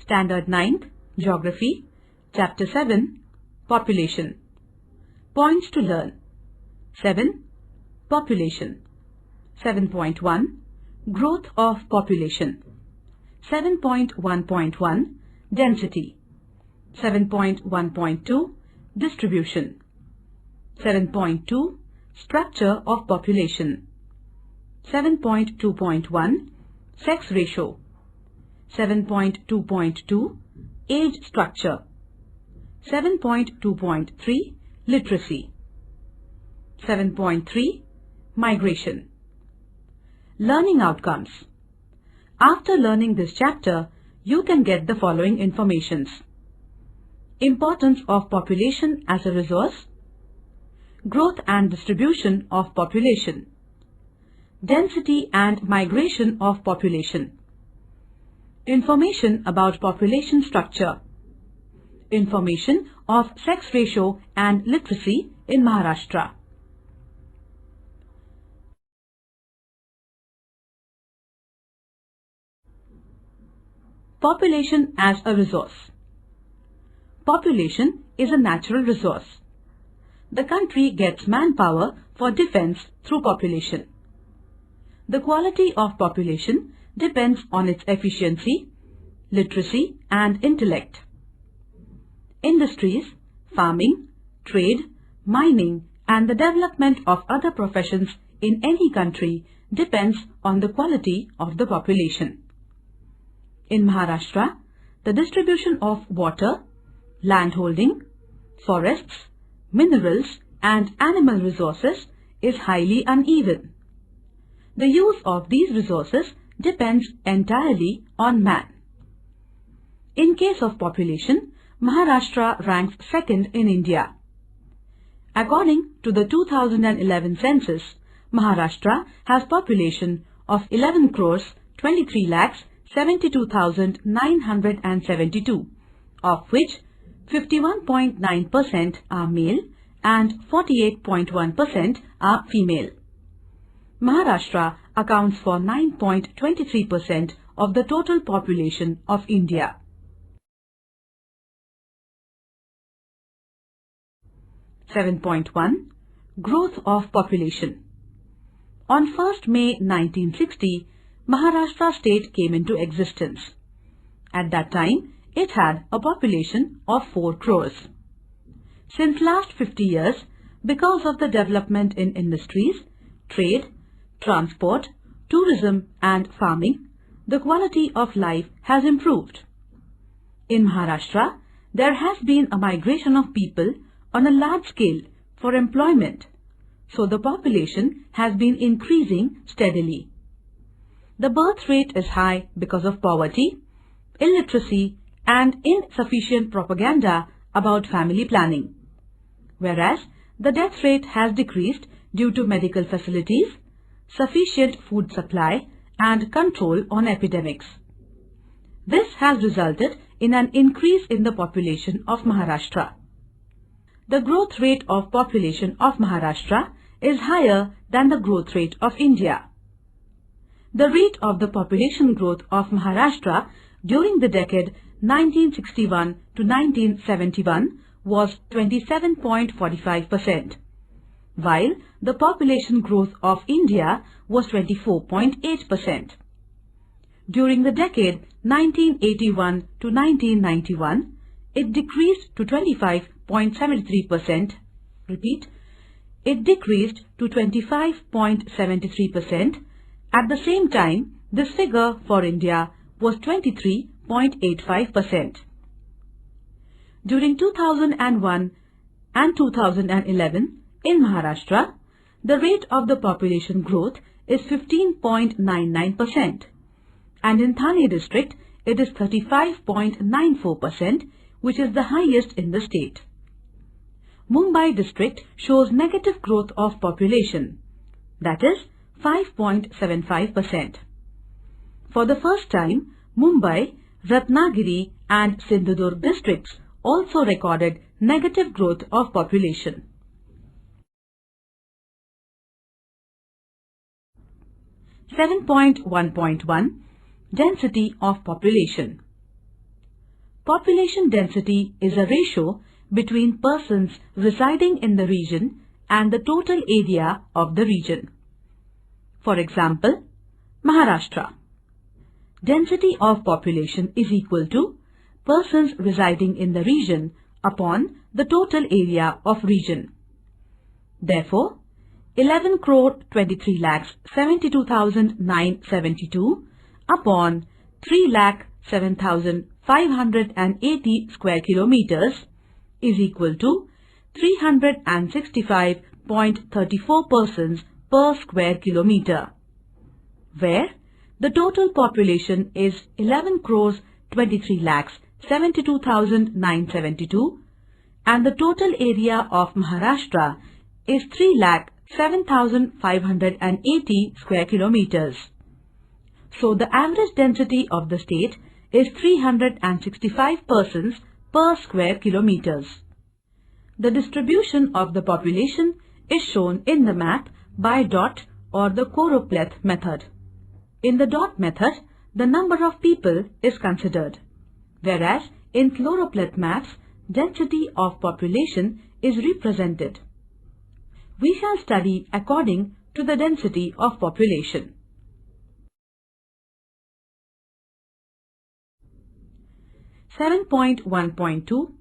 Standard 9th, Geography, Chapter 7, Population. Points to learn. 7. Population. 7.1. Growth of population. 7.1.1. Density. 7.1.2. Distribution. 7.2. Structure of population. 7.2.1. Sex ratio. 7.2.2. Age structure. 7.2.3. Literacy. 7.3. Migration. Learning outcomes. After learning this chapter, you can get the following informations. Importance of population as a resource. Growth and distribution of population. Density and migration of population. Information about population structure. Information of sex ratio and literacy in Maharashtra. Population as a resource. Population is a natural resource. The country gets manpower for defense through population. The quality of population depends on its efficiency, literacy and intellect. Industries, farming, trade, mining and the development of other professions in any country depends on the quality of the population. In Maharashtra, the distribution of water, landholding, forests, minerals and animal resources is highly uneven. The use of these resources depends entirely on man. In case of population, Maharashtra ranks second in India. According to the 2011 census, Maharashtra has population of 11 crores 23 lakhs 72,972, of which 51.9% are male and 48.1% are female. Maharashtra accounts for 9.23% of the total population of India. (7.1) Growth of population. On 1st May 1960, Maharashtra state came into existence. At that time, it had a population of 4 crores. Since last 50 years, because of the development in industries, trade, transport, tourism and farming, the quality of life has improved. In Maharashtra, there has been a migration of people on a large scale for employment, so the population has been increasing steadily. The birth rate is high because of poverty, illiteracy and insufficient propaganda about family planning, whereas the death rate has decreased due to medical facilities, sufficient food supply and control on epidemics. This has resulted in an increase in the population of Maharashtra. The growth rate of population of Maharashtra is higher than the growth rate of India. The rate of the population growth of Maharashtra during the decade 1961 to 1971 was 27.45%, while the population growth of India was 24.8%. During the decade 1981 to 1991, it decreased to 25.73%. Repeat, it decreased to 25.73%. At the same time, this figure for India was 23.85%. During 2001 and 2011, in Maharashtra, the rate of the population growth is 15.99%, and in Thane district, it is 35.94%, which is the highest in the state. Mumbai district shows negative growth of population, that is 5.75%. For the first time, Mumbai, Ratnagiri and Sindhudurg districts also recorded negative growth of population. (7.1.1) Density of population. Population density is a ratio between persons residing in the region and the total area of the region. For example, Maharashtra. Density of population is equal to persons residing in the region upon the total area of region. Therefore, 11,23,72,972 upon 3,07,580 square kilometers is equal to 365.34 persons per square kilometer, where the total population is 11,23,72,972 and the total area of Maharashtra is 3,07,580 square kilometers. So the average density of the state is 365 persons per square kilometers. The distribution of the population is shown in the map by dot or the choropleth method. In the dot method, the number of people is considered, whereas in choropleth maps, density of population is represented. We shall study according to the density of population. (7.1.2)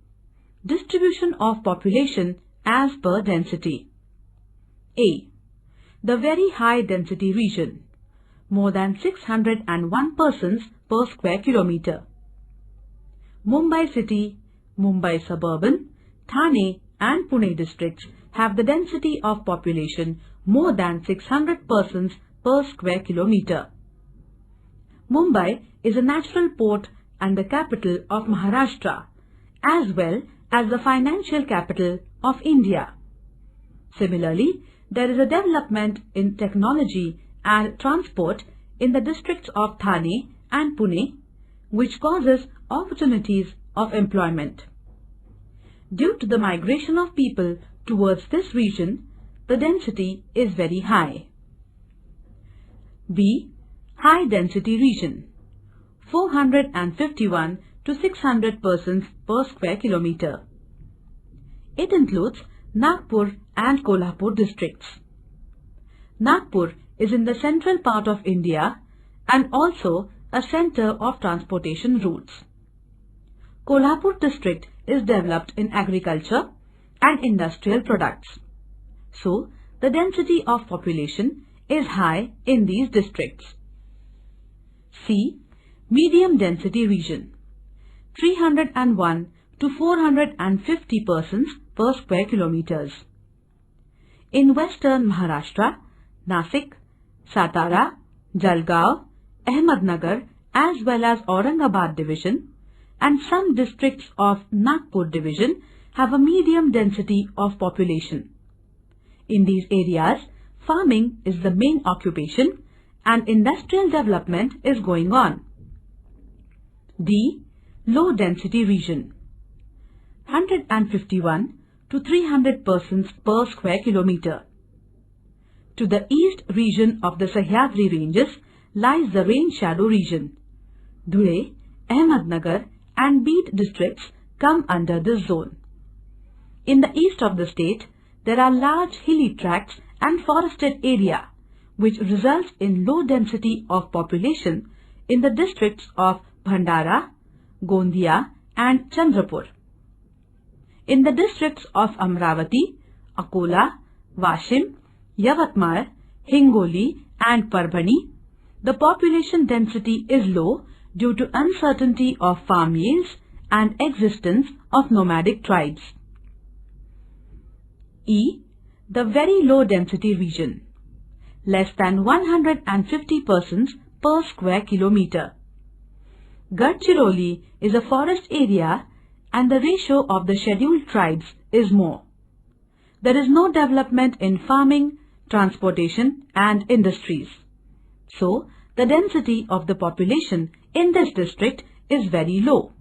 Distribution of population as per density. A. The very high density region, more than 601 persons per square kilometer. Mumbai city, Mumbai suburban, Thane and Pune districts have the density of population more than 600 persons per square kilometer. Mumbai is a natural port and the capital of Maharashtra, as well as the financial capital of India. Similarly, there is a development in technology and transport in the districts of Thane and Pune, which causes opportunities of employment. Due to the migration of people towards this region, the density is very high. B. High density region, 451 to 600 persons per square kilometer. It includes Nagpur and Kolhapur districts. Nagpur is in the central part of India and also a center of transportation routes. Kolhapur district is developed in agriculture and industrial products. So, the density of population is high in these districts. C. Medium density region, 301 to 450 persons per square kilometers. In western Maharashtra, Nasik, Satara, Jalgaon, Ahmednagar as well as Aurangabad division and some districts of Nagpur division have a medium density of population. In these areas, farming is the main occupation and industrial development is going on. D. Low density region, 151 to 300 persons per square kilometer. To the east region of the Sahyadri ranges lies the rain shadow region. Dhule, Ahmednagar and Beed districts come under this zone. In the east of the state, there are large hilly tracts and forested area, which results in low density of population in the districts of Bhandara, Gondia and Chandrapur. In the districts of Amravati, Akola, Washim, Yavatmal, Hingoli and Parbhani, the population density is low due to uncertainty of farm yields and existence of nomadic tribes. E. The very low density region, less than 150 persons per square kilometer. Gadchiroli is a forest area and the ratio of the scheduled tribes is more. There is no development in farming, transportation and industries. So, the density of the population in this district is very low.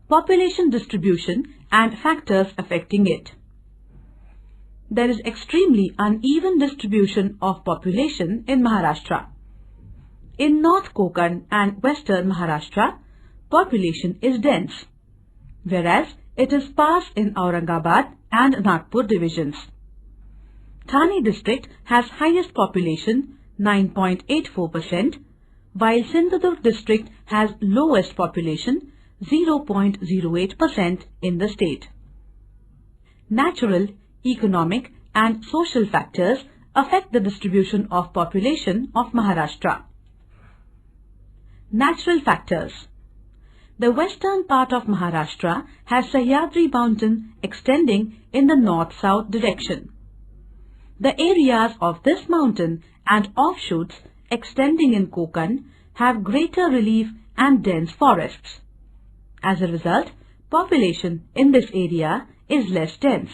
Population distribution and factors affecting it. There is extremely uneven distribution of population in Maharashtra. In North Konkan and Western Maharashtra, population is dense, whereas it is sparse in Aurangabad and Nagpur divisions. Thane district has highest population 9.84%, while Sindhudurg district has lowest population 0.08% in the state. Natural, economic and social factors affect the distribution of population of Maharashtra. Natural factors. The western part of Maharashtra has Sahyadri mountain extending in the north-south direction. The areas of this mountain and offshoots extending in Konkan have greater relief and dense forests. As a result, population in this area is less dense.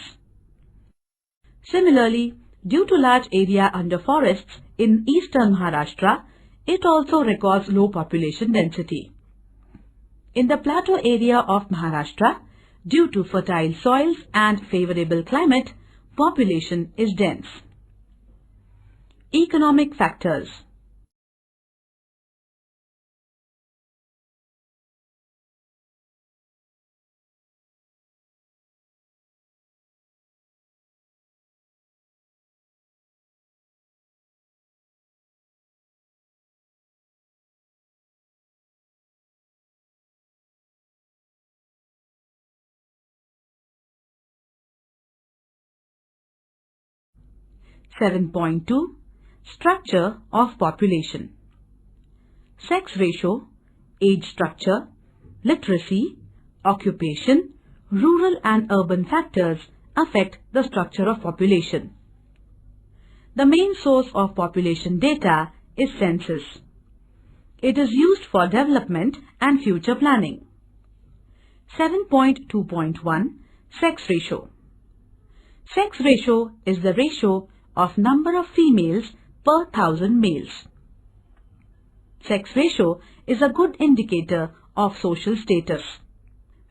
Similarly, due to large area under forests in eastern Maharashtra, it also records low population density. In the plateau area of Maharashtra, due to fertile soils and favorable climate, population is dense. Economic factors. Seven point two. Structure of population. Sex ratio, age structure, literacy, occupation, rural and urban factors affect the structure of population. The main source of population data is census. It is used for development and future planning. 7.2.1 Sex ratio. Sex ratio is the ratio of number of females per 1000 males. Sex ratio is a good indicator of social status.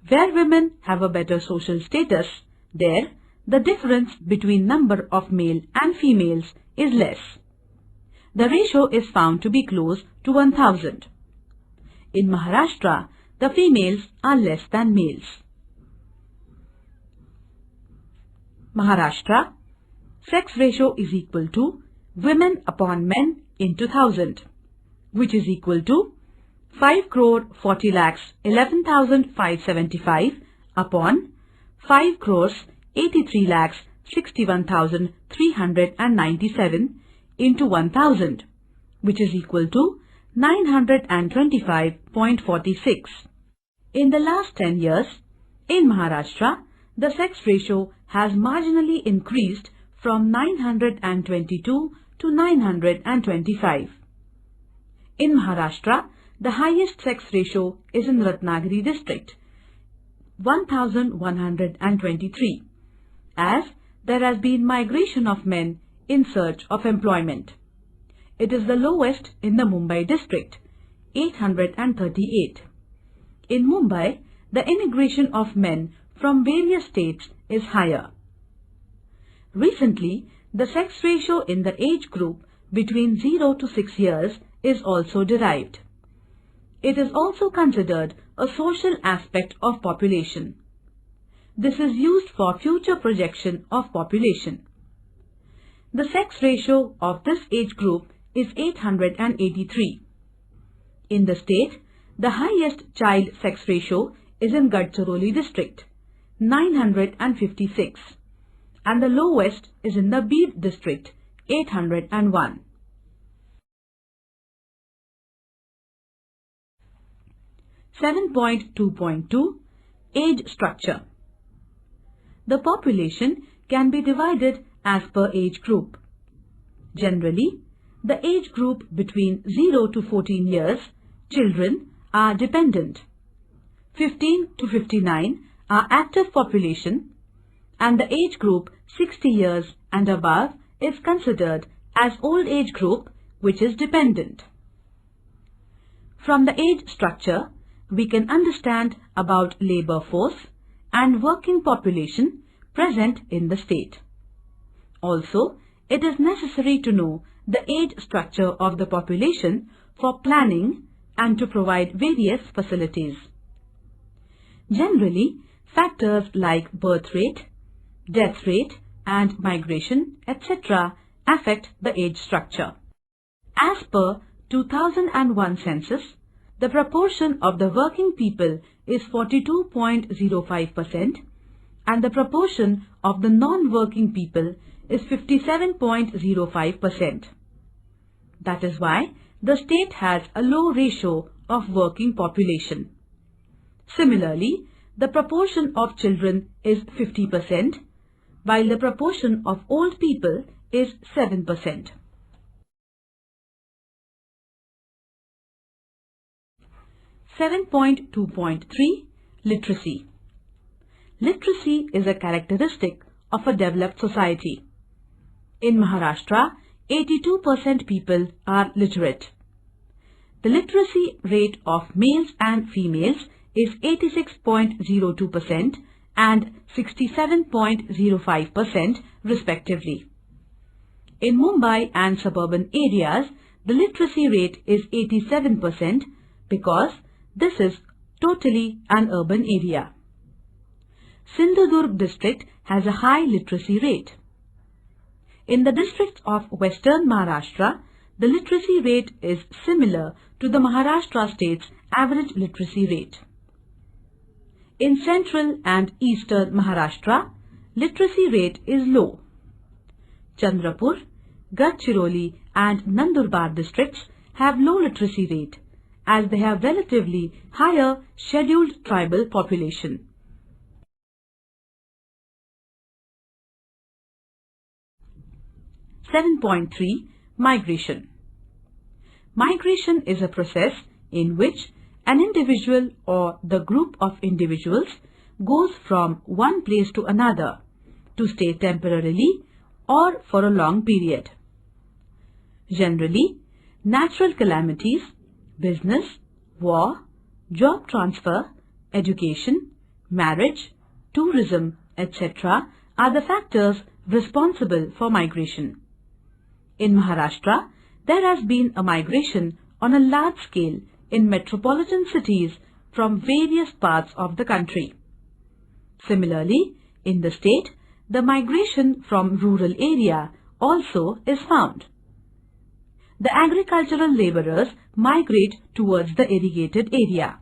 Where women have a better social status, there the difference between number of male and females is less. The ratio is found to be close to 1000. In Maharashtra, the females are less than males. Maharashtra, sex ratio is equal to women upon men into 1000, which is equal to 5 crore 40 lakhs 11,575 upon 5 crores 83 lakhs 61,397 into 1000, which is equal to 925.46. In the last 10 years, in Maharashtra, the sex ratio has marginally increased from 922 to 925. In Maharashtra, the highest sex ratio is in Ratnagiri district, 1123, as there has been migration of men in search of employment. It is the lowest in the Mumbai district, 838. In Mumbai, the immigration of men from various states is higher. Recently, the sex ratio in the age group between 0 to 6 years is also derived. It is also considered a social aspect of population. This is used for future projection of population. The sex ratio of this age group is 883. In the state, the highest child sex ratio is in Gadchiroli district, 956, and the lowest is in the Bid district, 801. Seven point 2.2 Age structure. The population can be divided as per age group. Generally, the age group between 0 to 14 years, children, are dependent. 15 to 59 are active population, and the age group 60 years and above is considered as old age group, which is dependent. From the age structure, we can understand about labor force and working population present in the state. Also, it is necessary to know the age structure of the population for planning and to provide various facilities. Generally, factors like birth rate, death rate, and migration, etc. affect the age structure. As per 2001 census, the proportion of the working people is 42.05% and the proportion of the non-working people is 57.05%. That is why the state has a low ratio of working population. Similarly, the proportion of children is 50%, while the proportion of old people is 7%. Seven point 2.3 Literacy. Literacy is a characteristic of a developed society. In Maharashtra, 82% people are literate. The literacy rate of males and females is 86.02% and 67.05% respectively. In Mumbai and suburban areas, the literacy rate is 87% because this is totally an urban area. Sindhudurg district has a high literacy rate. In the districts of Western Maharashtra, the literacy rate is similar to the Maharashtra state's average literacy rate. In Central and Eastern Maharashtra, literacy rate is low. Chandrapur, Gadchiroli and Nandurbar districts have low literacy rate as they have relatively higher scheduled tribal population. Seven point 3 Migration. Migration is a process in which an individual or the group of individuals goes from one place to another to stay temporarily or for a long period. Generally, natural calamities, business, war, job transfer, education, marriage, tourism, etc. are the factors responsible for migration. In Maharashtra, there has been a migration on a large scale in metropolitan cities from various parts of the country. Similarly, in the state, the migration from rural area also is found. The agricultural laborers migrate towards the irrigated area.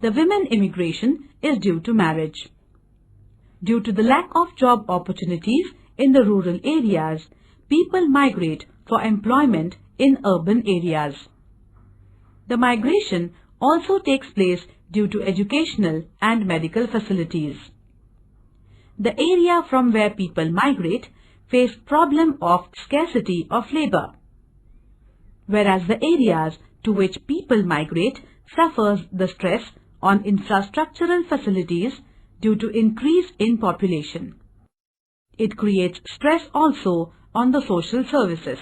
The women immigration is due to marriage. Due to the lack of job opportunities in the rural areas, people migrate for employment in urban areas. The migration also takes place due to educational and medical facilities. The area from where people migrate face problem of scarcity of labor, whereas the areas to which people migrate suffers the stress on infrastructural facilities due to increase in population. It creates stress also on the social services.